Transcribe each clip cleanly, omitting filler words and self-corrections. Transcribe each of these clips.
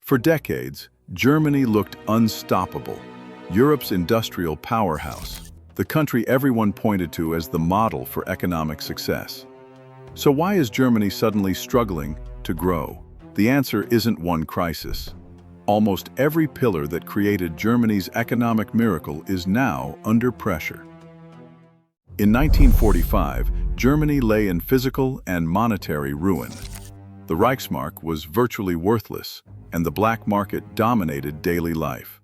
For decades, Germany looked unstoppable, Europe's industrial powerhouse, the country everyone pointed to as the model for economic success. So why is Germany suddenly struggling to grow? The answer isn't one crisis. Almost every pillar that created Germany's economic miracle is now under pressure. In 1945, Germany lay in physical and monetary ruin. The Reichsmark was virtually worthless, and the black market dominated daily life.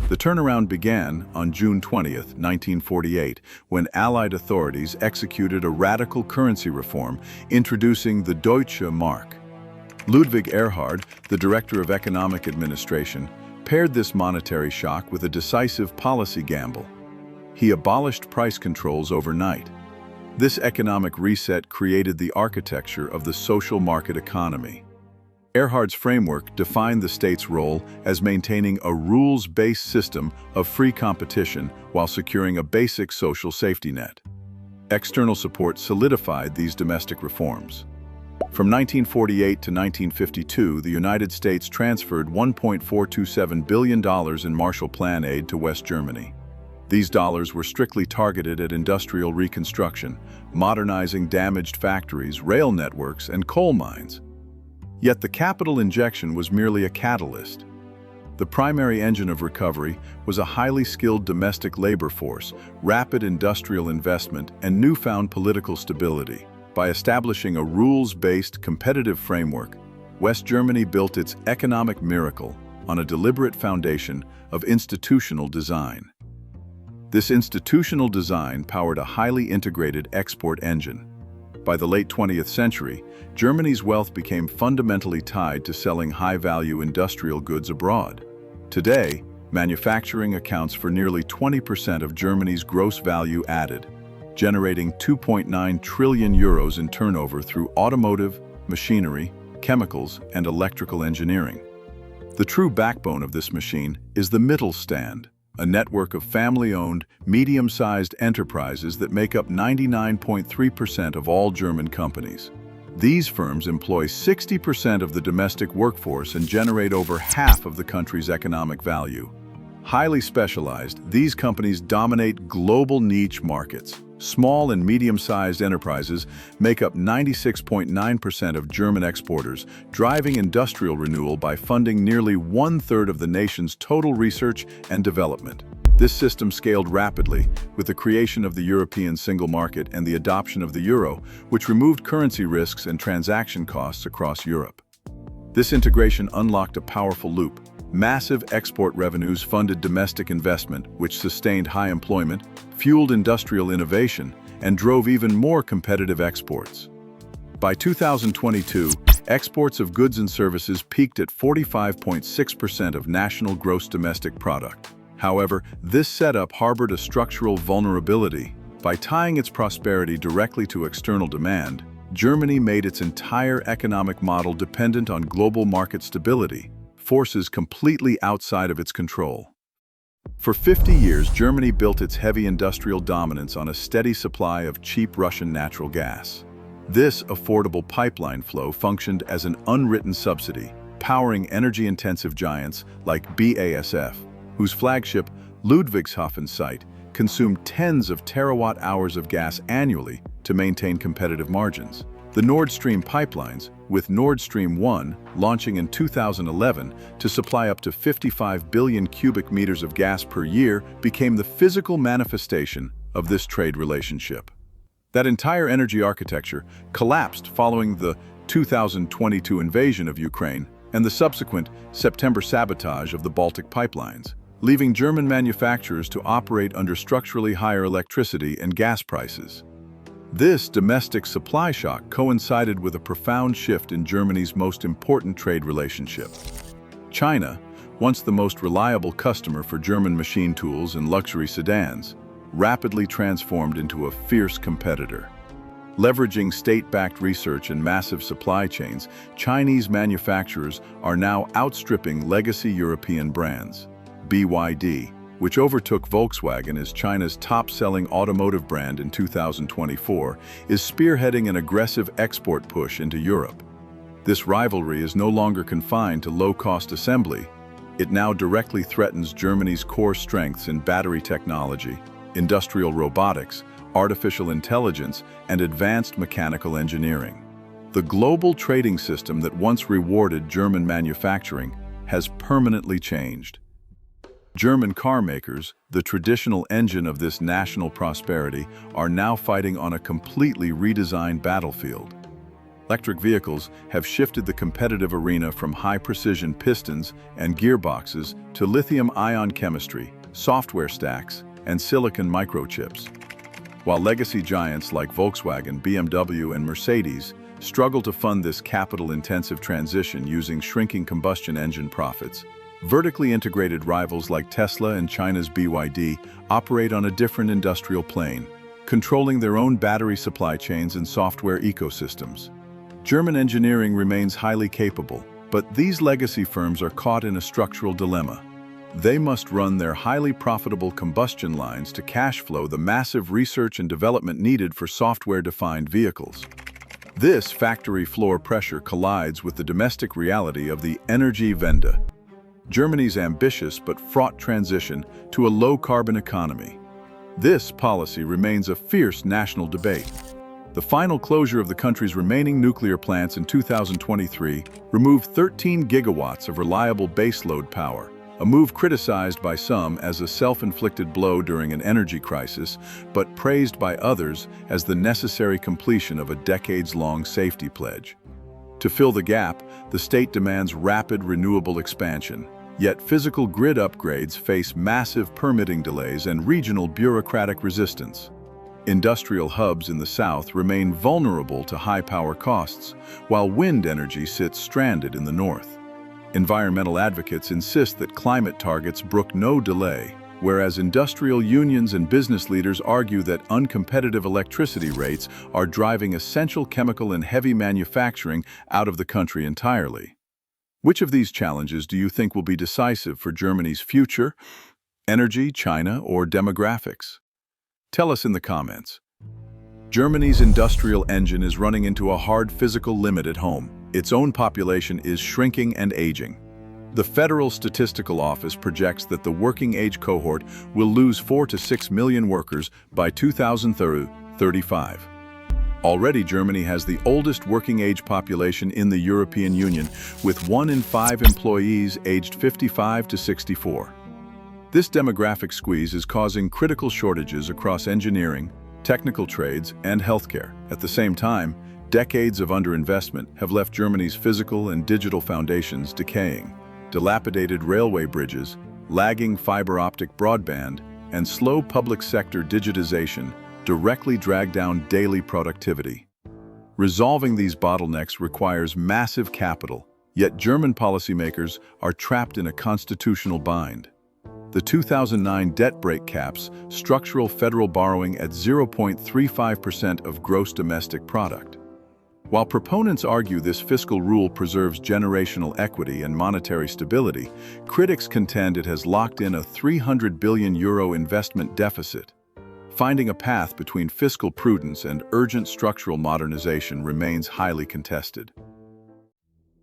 The turnaround began on June 20, 1948, when Allied authorities executed a radical currency reform, introducing the Deutsche Mark. Ludwig Erhard, the Director of Economic Administration, paired this monetary shock with a decisive policy gamble. He abolished price controls overnight. This economic reset created the architecture of the social market economy. Erhard's framework defined the state's role as maintaining a rules-based system of free competition while securing a basic social safety net. External support solidified these domestic reforms. From 1948 to 1952, the United States transferred $1.427 billion in Marshall Plan aid to West Germany. These dollars were strictly targeted at industrial reconstruction, modernizing damaged factories, rail networks, and coal mines. Yet the capital injection was merely a catalyst. The primary engine of recovery was a highly skilled domestic labor force, rapid industrial investment, and newfound political stability. By establishing a rules-based, competitive framework, West Germany built its economic miracle on a deliberate foundation of institutional design. This institutional design powered a highly integrated export engine. By the late 20th century, Germany's wealth became fundamentally tied to selling high-value industrial goods abroad. Today, manufacturing accounts for nearly 20% of Germany's gross value added, generating 2.9 trillion euros in turnover through automotive, machinery, chemicals, and electrical engineering. The true backbone of this machine is the Mittelstand, a network of family-owned, medium-sized enterprises that make up 99.3% of all German companies. These firms employ 60% of the domestic workforce and generate over half of the country's economic value. Highly specialized, these companies dominate global niche markets. Small and medium-sized enterprises make up 96.9% of German exporters, driving industrial renewal by funding nearly one-third of the nation's total research and development. This system scaled rapidly with the creation of the European single market and the adoption of the euro, which removed currency risks and transaction costs across Europe. This integration unlocked a powerful loop. Massive export revenues funded domestic investment, which sustained high employment, fueled industrial innovation, and drove even more competitive exports. By 2022, exports of goods and services peaked at 45.6% of national gross domestic product. However, this setup harbored a structural vulnerability. By tying its prosperity directly to external demand, Germany made its entire economic model dependent on global market stability, forces completely outside of its control. For 50 years, Germany built its heavy industrial dominance on a steady supply of cheap Russian natural gas. This affordable pipeline flow functioned as an unwritten subsidy, powering energy-intensive giants like BASF, whose flagship Ludwigshafen site consumed tens of terawatt-hours of gas annually to maintain competitive margins. The Nord Stream pipelines, with Nord Stream 1 launching in 2011 to supply up to 55 billion cubic meters of gas per year, became the physical manifestation of this trade relationship. That entire energy architecture collapsed following the 2022 invasion of Ukraine and the subsequent September sabotage of the Baltic pipelines, leaving German manufacturers to operate under structurally higher electricity and gas prices. This domestic supply shock coincided with a profound shift in Germany's most important trade relationship. China, once the most reliable customer for German machine tools and luxury sedans, rapidly transformed into a fierce competitor. Leveraging state-backed research and massive supply chains, Chinese manufacturers are now outstripping legacy European brands. BYD, which overtook Volkswagen as China's top-selling automotive brand in 2024, is spearheading an aggressive export push into Europe. This rivalry is no longer confined to low-cost assembly. It now directly threatens Germany's core strengths in battery technology, industrial robotics, artificial intelligence, and advanced mechanical engineering. The global trading system that once rewarded German manufacturing has permanently changed. German car makers, the traditional engine of this national prosperity, are now fighting on a completely redesigned battlefield. Electric vehicles have shifted the competitive arena from high-precision pistons and gearboxes to lithium-ion chemistry, software stacks, and silicon microchips. While legacy giants like Volkswagen, BMW, and Mercedes struggle to fund this capital-intensive transition using shrinking combustion engine profits, vertically integrated rivals like Tesla and China's BYD operate on a different industrial plane, controlling their own battery supply chains and software ecosystems. German engineering remains highly capable, but these legacy firms are caught in a structural dilemma. They must run their highly profitable combustion lines to cash flow the massive research and development needed for software-defined vehicles. This factory floor pressure collides with the domestic reality of the Energiewende, Germany's ambitious but fraught transition to a low-carbon economy. This policy remains a fierce national debate. The final closure of the country's remaining nuclear plants in 2023 removed 13 gigawatts of reliable baseload power, a move criticized by some as a self-inflicted blow during an energy crisis, but praised by others as the necessary completion of a decades-long safety pledge. To fill the gap, the state demands rapid renewable expansion, yet physical grid upgrades face massive permitting delays and regional bureaucratic resistance. Industrial hubs in the south remain vulnerable to high power costs, while wind energy sits stranded in the north. Environmental advocates insist that climate targets brook no delay, whereas industrial unions and business leaders argue that uncompetitive electricity rates are driving essential chemical and heavy manufacturing out of the country entirely. Which of these challenges do you think will be decisive for Germany's future? Energy, China, or demographics? Tell us in the comments. Germany's industrial engine is running into a hard physical limit at home. Its own population is shrinking and aging. The Federal Statistical Office projects that the working-age cohort will lose 4 to 6 million workers by 2035. Already, Germany has the oldest working-age population in the European Union, with 1 in 5 employees aged 55 to 64. This demographic squeeze is causing critical shortages across engineering, technical trades, and healthcare. At the same time, decades of underinvestment have left Germany's physical and digital foundations decaying. Dilapidated railway bridges, lagging fiber optic broadband, and slow public sector digitization directly drag down daily productivity. Resolving these bottlenecks requires massive capital, yet German policymakers are trapped in a constitutional bind. The 2009 debt brake caps structural federal borrowing at 0.35% of gross domestic product. While proponents argue this fiscal rule preserves generational equity and monetary stability, critics contend it has locked in a €300 billion investment deficit. Finding a path between fiscal prudence and urgent structural modernization remains highly contested.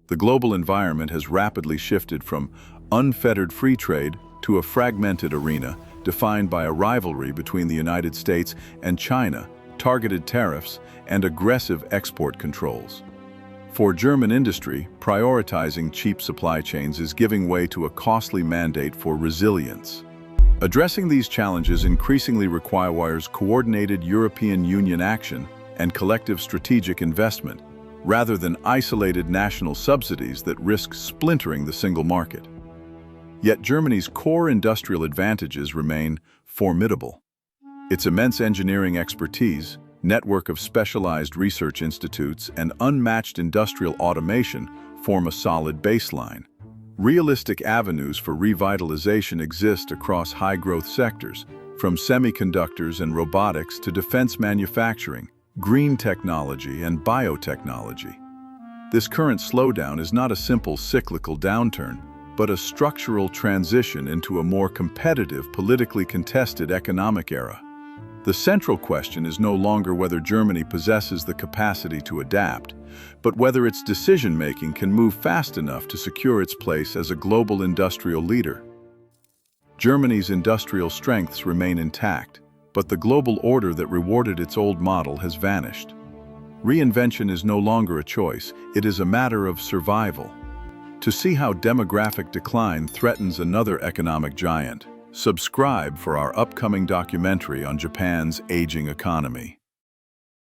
The global environment has rapidly shifted from unfettered free trade to a fragmented arena defined by a rivalry between the United States and China, targeted tariffs, and aggressive export controls. For German industry, prioritizing cheap supply chains is giving way to a costly mandate for resilience. Addressing these challenges increasingly requires coordinated European Union action and collective strategic investment, rather than isolated national subsidies that risk splintering the single market. Yet Germany's core industrial advantages remain formidable. Its immense engineering expertise, network of specialized research institutes, and unmatched industrial automation form a solid baseline. Realistic avenues for revitalization exist across high-growth sectors, from semiconductors and robotics to defense manufacturing, green technology, and biotechnology. This current slowdown is not a simple cyclical downturn, but a structural transition into a more competitive, politically contested economic era. The The central question is no longer whether Germany possesses the capacity to adapt, but whether its decision-making can move fast enough to secure its place as a global industrial leader. Germany's industrial strengths remain intact, but the global order that rewarded its old model has vanished. Reinvention is no longer a choice, it is a matter of survival. To see how demographic decline threatens another economic giant, subscribe for our upcoming documentary on Japan's aging economy.